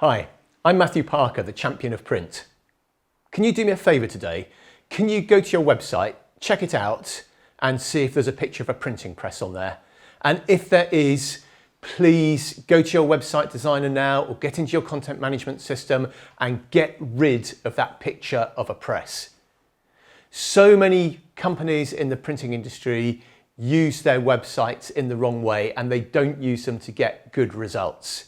Hi, I'm Matthew Parker, the champion of print. Can you do me a favour today? Can you go to your website, check it out and see if there's a picture of a printing press on there? And if there is, please go to your website designer now or get into your content management system and get rid of that picture of a press. So many companies in the printing industry use their websites in the wrong way and they don't use them to get good results.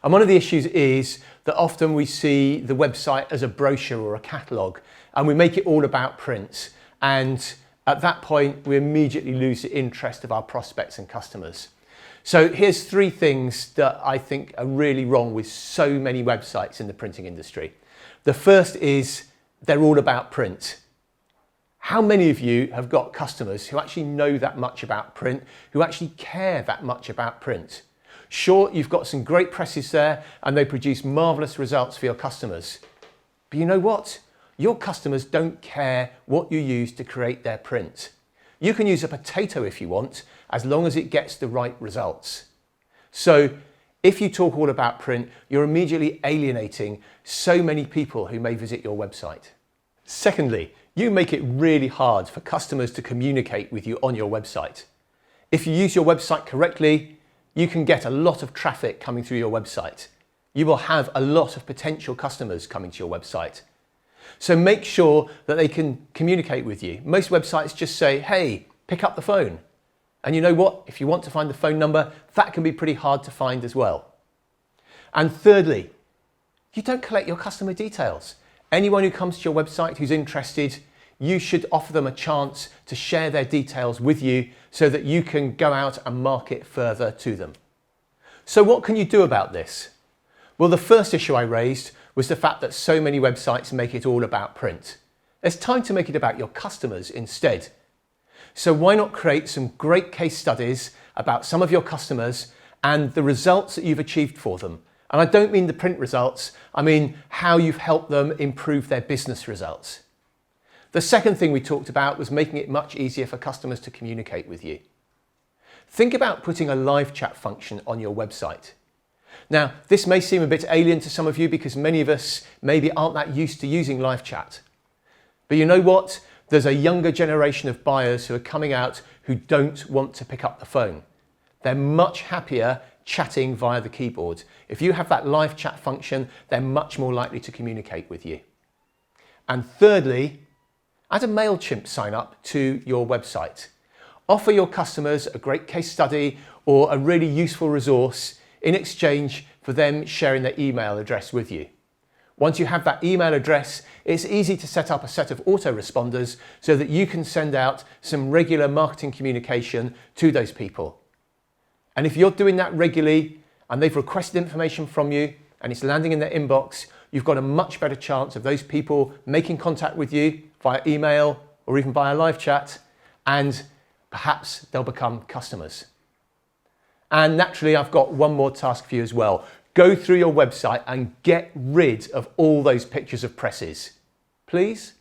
And one of the issues is that often we see the website as a brochure or a catalogue and we make it all about print. And at that point, we immediately lose the interest of our prospects and customers. So here's 3 things that I think are really wrong with so many websites in the printing industry. The first is they're all about print. How many of you have got customers who actually know that much about print, who actually care that much about print? Sure, you've got some great presses there and they produce marvellous results for your customers. But you know what? Your customers don't care what you use to create their print. You can use a potato if you want, as long as it gets the right results. So if you talk all about print, you're immediately alienating so many people who may visit your website. Secondly, you make it really hard for customers to communicate with you on your website. If you use your website correctly, you can get a lot of traffic coming through your website. You will have a lot of potential customers coming to your website. So make sure that they can communicate with you. Most websites just say, hey, pick up the phone. And you know what? If you want to find the phone number, that can be pretty hard to find as well. And thirdly, you don't collect your customer details. Anyone who comes to your website who's interested, you should offer them a chance to share their details with you so that you can go out and market further to them. So what can you do about this? Well, the first issue I raised was the fact that so many websites make it all about print. It's time to make it about your customers instead. So why not create some great case studies about some of your customers and the results that you've achieved for them? And I don't mean the print results, I mean how you've helped them improve their business results. The second thing we talked about was making it much easier for customers to communicate with you. Think about putting a live chat function on your website. Now, this may seem a bit alien to some of you because many of us maybe aren't that used to using live chat. But you know what? There's a younger generation of buyers who are coming out who don't want to pick up the phone. They're much happier chatting via the keyboard. If you have that live chat function, they're much more likely to communicate with you. And thirdly, add a MailChimp sign up to your website. Offer your customers a great case study or a really useful resource in exchange for them sharing their email address with you. Once you have that email address, it's easy to set up a set of autoresponders so that you can send out some regular marketing communication to those people. And if you're doing that regularly and they've requested information from you and it's landing in their inbox, you've got a much better chance of those people making contact with you via email or even via live chat, and perhaps they'll become customers. And naturally, I've got one more task for you as well. Go through your website and get rid of all those pictures of presses. Please?